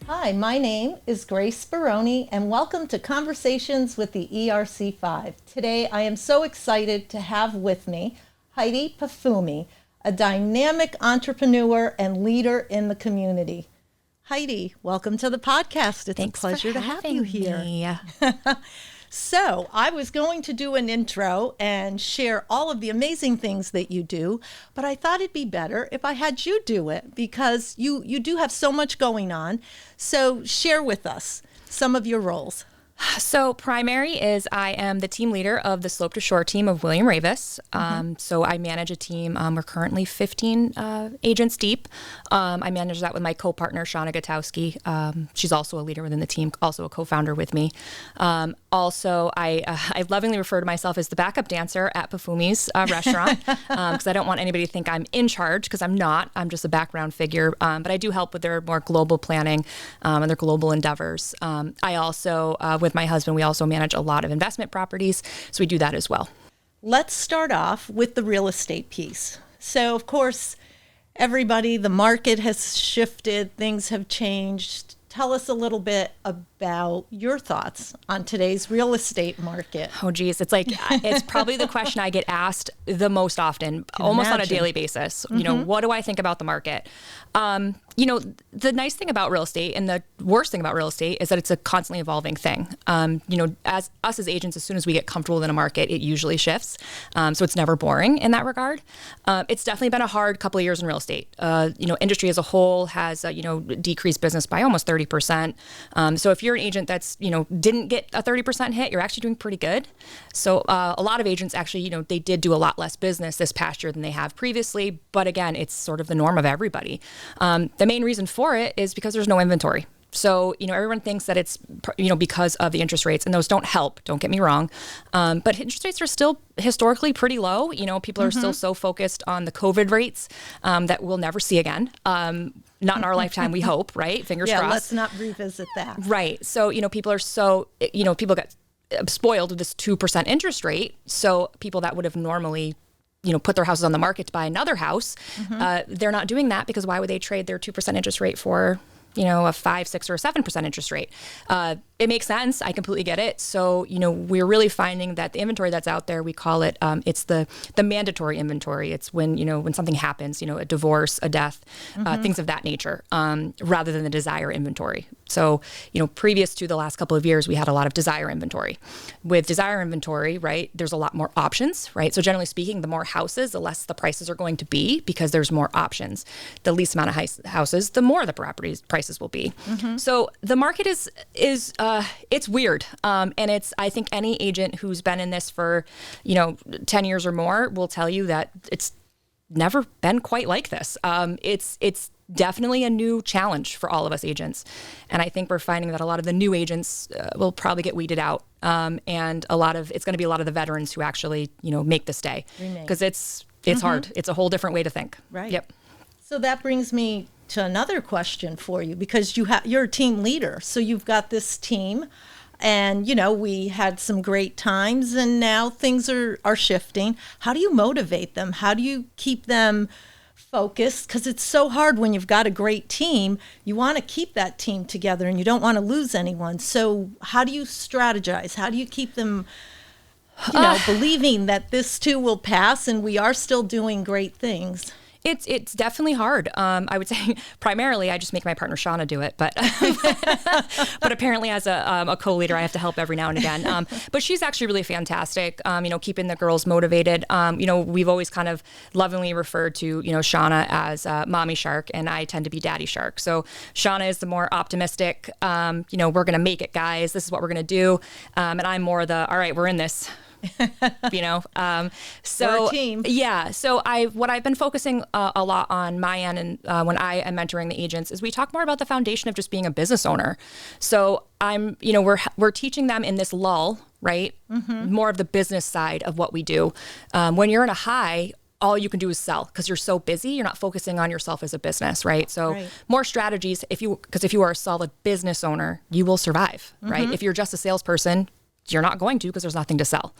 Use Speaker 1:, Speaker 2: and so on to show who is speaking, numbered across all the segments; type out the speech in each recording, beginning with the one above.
Speaker 1: Hi, my name is Grace Baroni, and welcome to Conversations with the ERC5. Today, I am so excited to have with me Heidi Pafumi, a dynamic entrepreneur and leader in the community. Heidi, welcome to the podcast. It's
Speaker 2: Thanks
Speaker 1: a pleasure to have you here. So I was going to do an intro and share all of the amazing things that you do, but I thought it'd be better if I had you do it because you do have so much going on. So share with us some of your roles.
Speaker 2: So primary is I am the team leader of the Slope to Shore team of William Ravis. So I manage a team. We're currently 15 agents deep. I manage that with my co-partner, Shauna Gutowski. She's also a leader within the team, also a co-founder with me. Also, I lovingly refer to myself as the backup dancer at Pafumi's restaurant because I don't want anybody to think I'm in charge because I'm not. I'm just a background figure. But I do help with their more global planning and their global endeavors. I also, with my husband, we also manage a lot of investment properties. So we do that as well.
Speaker 1: Let's start off with the real estate piece. So, of course, everybody, the market has shifted, things have changed. Tell us a little bit about your thoughts on today's real estate market.
Speaker 2: Oh, geez. It's like, it's probably the question I get asked the most often, almost on a daily basis. You know, what do I think about the market? You know, the nice thing about real estate and the worst thing about real estate is that it's a constantly evolving thing. You know, as agents, as soon as we get comfortable in a market, it usually shifts. So it's never boring in that regard. It's definitely been a hard couple of years in real estate. You know, industry as a whole has, you know, decreased business by almost 30%. So if you're an agent that's, you know, didn't get a 30% hit, you're actually doing pretty good. So a lot of agents actually, you know, they did do a lot less business this past year than they have previously. But again, it's sort of the norm of everybody. The main reason for it is because there's no inventory. So, you know, everyone thinks that it's, you know, because of the interest rates, and those don't help, don't get me wrong. But interest rates are still historically pretty low. You know, people are still so focused on the COVID rates that we'll never see again. Not in our lifetime, we hope, right? Fingers crossed.
Speaker 1: Yeah, let's not revisit that.
Speaker 2: Right. So, you know, people are so, you know, people got spoiled with this 2% interest rate. So people that would have normally, you know, put their houses on the market to buy another house, they're not doing that because why would they trade their 2% interest rate for, you know, a 5, 6, or a 7% interest rate? It makes sense. I completely get it. So, you know, we're really finding that the inventory that's out there, we call it, it's the mandatory inventory. It's when, you know, when something happens, you know, a divorce, a death, things of that nature, rather than the desire inventory. So, you know, previous to the last couple of years, we had a lot of desire inventory. With desire inventory, right, there's a lot more options, right? So generally speaking, the more houses, the less the prices are going to be because there's more options. The least amount of houses, the more the properties prices will be. So the market is it's weird. And it's, I think any agent who's been in this for, you know, 10 years or more will tell you that it's never been quite like this. It's definitely a new challenge for all of us agents. And I think we're finding that a lot of the new agents will probably get weeded out. And it's going to be a lot of the veterans who actually, you know, make the stay because it's hard. It's a whole different way to think.
Speaker 1: Right.
Speaker 2: Yep.
Speaker 1: So that brings me to another question for you because you're a team leader. So you've got this team and, you know, we had some great times and now things are shifting. How do you motivate them? How do you keep them focused? Because it's so hard when you've got a great team. You want to keep that team together and you don't want to lose anyone. So how do you strategize? How do you keep them, you know, believing that this too will pass and we are still doing great things?
Speaker 2: It's definitely hard. I would say primarily I just make my partner Shauna do it, but but apparently as a co-leader I have to help every now and again. But she's actually really fantastic. You know, keeping the girls motivated. You know, we've always kind of lovingly referred to, you know, Shauna as mommy shark, and I tend to be daddy shark. So Shauna is the more optimistic. You know, we're gonna make it, guys. This is what we're gonna do. And I'm more the all right, we're in this. You know, so
Speaker 1: we're a team.
Speaker 2: Yeah. So what I've been focusing a lot on my end, and when I am mentoring the agents, is we talk more about the foundation of just being a business owner. So you know, we're teaching them in this lull, right? More of the business side of what we do. When you're in a high, all you can do is sell because you're so busy. You're not focusing on yourself as a business, right? So more strategies. Because if you are a solid business owner, you will survive, right? If you're just a salesperson, you're not going to because there's nothing to sell.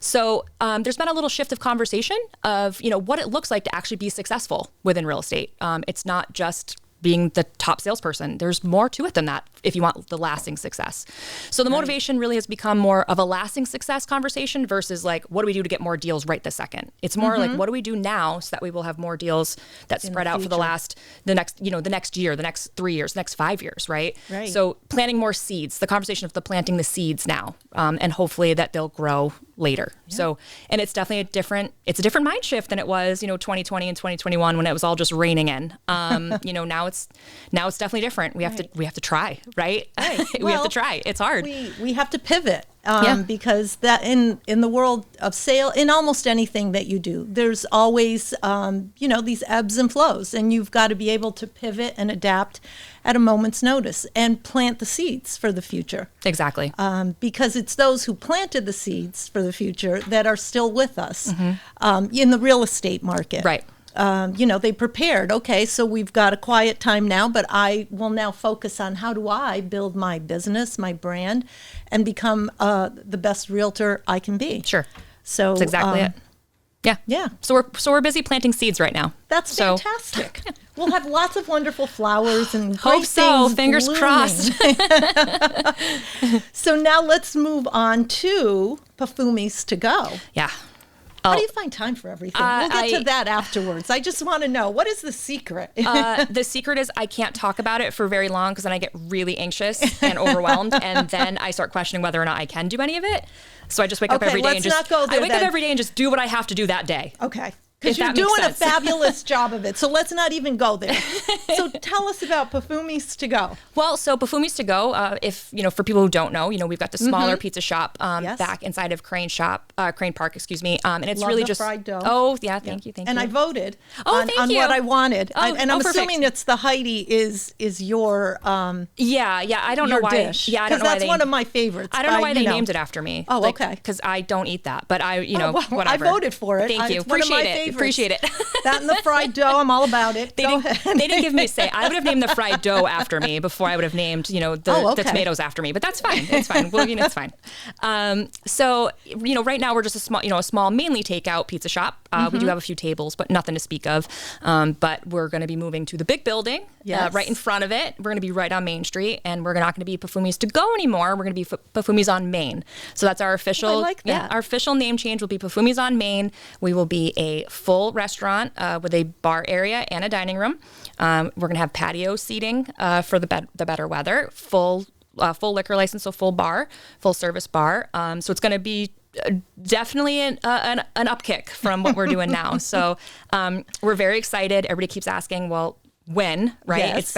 Speaker 2: So there's been a little shift of conversation of, what it looks like to actually be successful within real estate. It's not just being the top salesperson. There's more to it than that if you want the lasting success. So the motivation really has become more of a lasting success conversation versus like, what do we do to get more deals right this second? It's more like, what do we do now so that we will have more deals that spread out for the next year, the next 3 years, the next 5 years, right? So planting more seeds, the conversation of the planting the seeds now, and hopefully that they'll grow later. So, and it's definitely a different mind shift than it was, 2020 and 2021 when it was all just raining in. Now it's definitely different. We have to try, right? We have to try. It's hard.
Speaker 1: We have to pivot. Because that in the world of sale, in almost anything that you do, there's always, these ebbs and flows, and you've got to be able to pivot and adapt at a moment's notice and plant the seeds for the future.
Speaker 2: Exactly.
Speaker 1: Because it's those who planted the seeds for the future that are still with us in the real estate market.
Speaker 2: Right.
Speaker 1: They prepared, okay, so we've got a quiet time now, but I will now focus on how do I build my business, my brand, and become the best realtor I can be.
Speaker 2: Sure.
Speaker 1: So
Speaker 2: that's exactly it. Yeah. So we're busy planting seeds right now.
Speaker 1: That's fantastic. We'll have lots of wonderful flowers and great
Speaker 2: hope so.
Speaker 1: things
Speaker 2: Fingers
Speaker 1: blooming.
Speaker 2: crossed.
Speaker 1: So now let's move on to Pafumi's to go.
Speaker 2: Yeah.
Speaker 1: How do you find time for everything? We'll get to that afterwards. I just want to know, what is the secret?
Speaker 2: The secret is I can't talk about it for very long because then I get really anxious and overwhelmed, and then I start questioning whether or not I can do any of it. So I just wake up every day and just up every day and just do what I have to do that day.
Speaker 1: Okay. Because you're doing a fabulous job of it. So let's not even go there. So tell us about Pafumi's to go.
Speaker 2: Well, so Pafumi's to go, for people who don't know, we've got the smaller pizza shop back inside of Crane Park, excuse me. And it's
Speaker 1: Love
Speaker 2: really
Speaker 1: the
Speaker 2: just
Speaker 1: fried dough.
Speaker 2: Oh, yeah, thank you.
Speaker 1: And I voted
Speaker 2: on
Speaker 1: what I wanted.
Speaker 2: Oh,
Speaker 1: and I'm
Speaker 2: perfect.
Speaker 1: assuming it's the Heidi is your
Speaker 2: I don't know why.
Speaker 1: Dish.
Speaker 2: Yeah, I don't know why
Speaker 1: that's one of my favorites.
Speaker 2: I don't know why they named it after me.
Speaker 1: Oh, okay.
Speaker 2: Because I don't eat that, but whatever.
Speaker 1: I voted for it.
Speaker 2: Thank you. Appreciate it.
Speaker 1: That and the fried dough, I'm all about it.
Speaker 2: They didn't give me a say. I would have named the fried dough after me before I would have named, the tomatoes after me. But that's fine. It's fine. Well, it's fine. So, right now we're just a small, mainly takeout pizza shop. We do have a few tables, but nothing to speak of. But we're going to be moving to the big building, right in front of it. We're going to be right on Main Street, and we're not going to be Pafumi's to go anymore. We're going to be Pafumi's on Main. So that's our official.
Speaker 1: I like that.
Speaker 2: Yeah, our official name change will be Pafumi's on Main. We will be a full restaurant with a bar area and a dining room. We're going to have patio seating for the better weather. Full liquor license, so full bar, full service bar. So it's going to be definitely an upkick from what we're doing now. So we're very excited. Everybody keeps asking, well, when, right?
Speaker 1: Yes.
Speaker 2: It's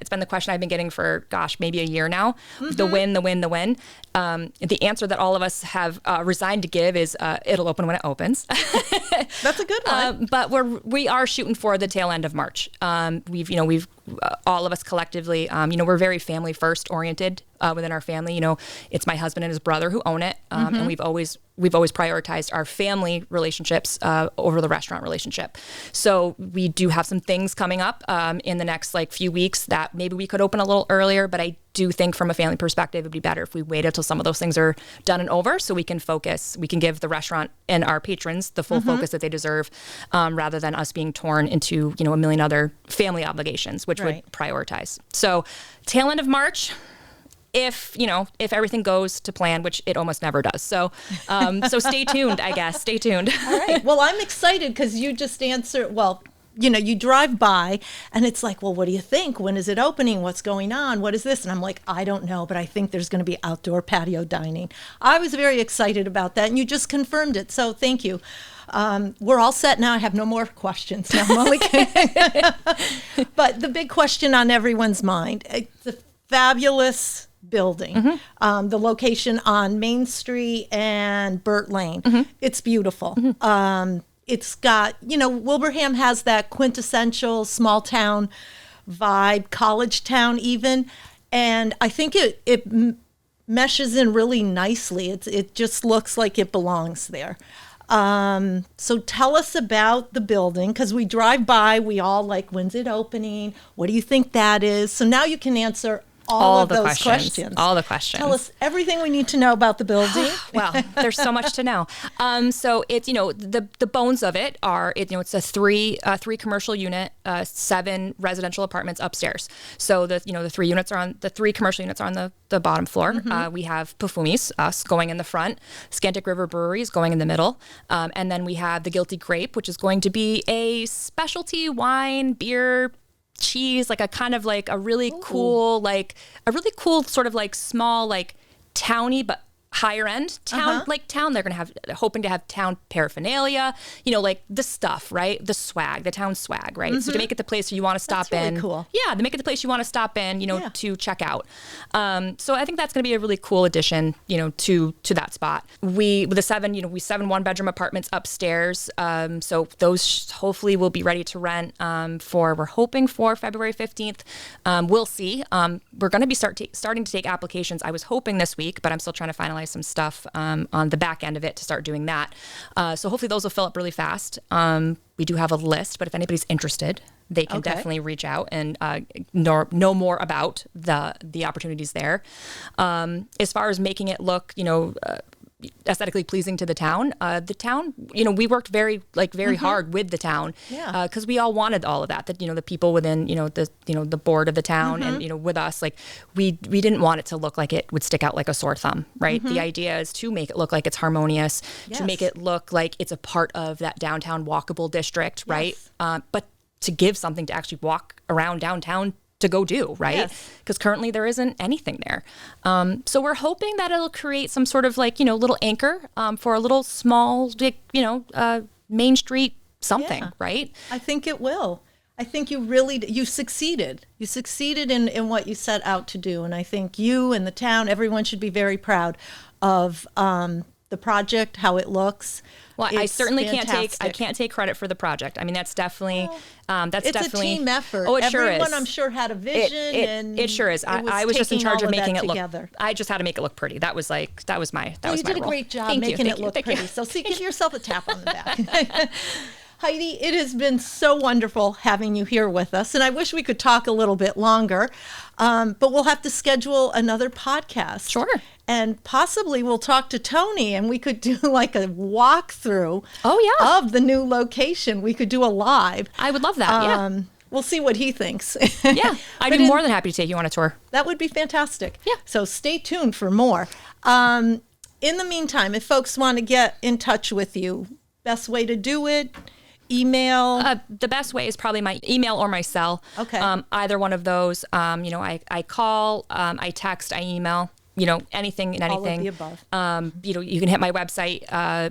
Speaker 2: been the question I've been getting for, maybe a year now. The when. The answer that all of us have resigned to give is it'll open when it opens.
Speaker 1: That's a good one.
Speaker 2: But we are shooting for the tail end of March. We've all of us collectively, we're very family first oriented within our family. It's my husband and his brother who own it, and we've always prioritized our family relationships over the restaurant relationship. So we do have some things coming up in the next few weeks that maybe we could open a little earlier, but I do think from a family perspective, it'd be better if we wait until some of those things are done and over so we can focus, we can give the restaurant and our patrons the full focus that they deserve, rather than us being torn into, a million other family obligations, which would prioritize. So tail end of March, if everything goes to plan, which it almost never does. So stay tuned, I guess. Stay tuned.
Speaker 1: All right. Well, I'm excited because you just answered, you drive by and it's like, well, what do you think? When is it opening? What's going on? What is this? And I'm like, I don't know, but I think there's going to be outdoor patio dining. I was very excited about that, and you just confirmed it. So thank you. We're all set now. I have no more questions now, Molly. But the big question on everyone's mind, it's a fabulous building. The location on Main Street and Burt Lane. It's beautiful. It's got, Wilbraham has that quintessential small town vibe, college town even. And I think it meshes in really nicely. It just looks like it belongs there. So tell us about the building, because we drive by, we all when's it opening? What do you think that is? So now you can answer all of those questions.
Speaker 2: All the questions.
Speaker 1: Tell us everything we need to know about the building.
Speaker 2: Well, there's so much to know. So it's, the bones of it are, it's a three commercial unit, 7 residential apartments upstairs. So the three commercial units are on the bottom floor. We have Pafumi's, us, going in the front. Scantic River Brewery is going in the middle. And then we have the Guilty Grape, which is going to be a specialty wine, beer, cheese, like a kind of like a really cool sort of like small, like towny, but higher end town, they're going to have, hoping to have town paraphernalia, like the stuff, right? The swag, the town swag, right? So to make it the place you want to stop in.
Speaker 1: Really cool.
Speaker 2: Yeah, to make it the place you want to stop in, to check out. So I think that's going to be a really cool addition, to that spot. With the 7 1-bedroom apartments upstairs. So those hopefully will be ready to rent we're hoping for February 15th. We'll see. We're going to be starting to take applications. I was hoping this week, but I'm still trying to finalize some stuff on the back end of it to start doing that. So hopefully those will fill up really fast. We do have a list, but if anybody's interested, they can definitely reach out and know more about the opportunities there. As far as making it look, aesthetically pleasing to the town, we worked very hard with the town, because we all wanted all of that. That the people within the board of the town and with us, like we didn't want it to look like it would stick out like a sore thumb, right? The idea is to make it look like it's harmonious, to make it look like it's a part of that downtown walkable district, right? But to give something to actually walk around downtown to go do, right? Because currently there isn't anything there. So we're hoping that it'll create some sort of little anchor for a little small, Main Street something, right?
Speaker 1: I think it will. I think you succeeded. You succeeded in what you set out to do. And I think you and the town, everyone should be very proud of the project, how it looks.
Speaker 2: Well, I certainly
Speaker 1: fantastic.
Speaker 2: can't take credit for the project. I mean, that's definitely,
Speaker 1: it's a team effort.
Speaker 2: Oh, it sure is.
Speaker 1: Everyone, I'm sure, had a vision.
Speaker 2: It sure is. I was just in charge of making it look.
Speaker 1: Together.
Speaker 2: I just had to make it look pretty. That was my
Speaker 1: You did a great job making it look pretty. So give yourself a tap on the back. Heidi, it has been so wonderful having you here with us, and I wish we could talk a little bit longer, but we'll have to schedule another podcast.
Speaker 2: Sure.
Speaker 1: And possibly we'll talk to Tony, and we could do like a walkthrough of the new location. We could do a live.
Speaker 2: I would love that,
Speaker 1: We'll see what he thinks.
Speaker 2: Yeah, I'd be more than happy to take you on a tour.
Speaker 1: That would be fantastic.
Speaker 2: Yeah.
Speaker 1: So stay tuned for more. In the meantime, if folks want to get in touch with you, best way to do it, email?
Speaker 2: The best way is probably my email or my cell.
Speaker 1: Okay.
Speaker 2: Either one of those. I call, I text, I email. Anything and anything.
Speaker 1: All of the above.
Speaker 2: You can hit my website.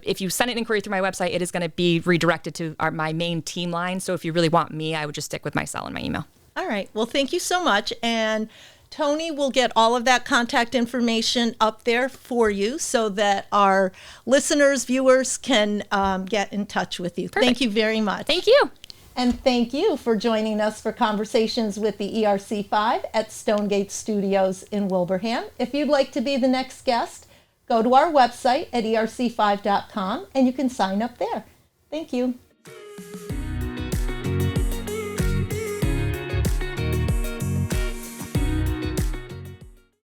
Speaker 2: If you send an inquiry through my website, it is going to be redirected to my main team line. So if you really want me, I would just stick with my cell and my email.
Speaker 1: All right. Well, thank you so much. And Tony will get all of that contact information up there for you so that our listeners, viewers can get in touch with you.
Speaker 2: Perfect.
Speaker 1: Thank you very much.
Speaker 2: Thank you.
Speaker 1: And thank you for joining us for Conversations with the ERC5 at Stonegate Studios in Wilbraham. If you'd like to be the next guest, go to our website at erc5.com and you can sign up there. Thank you.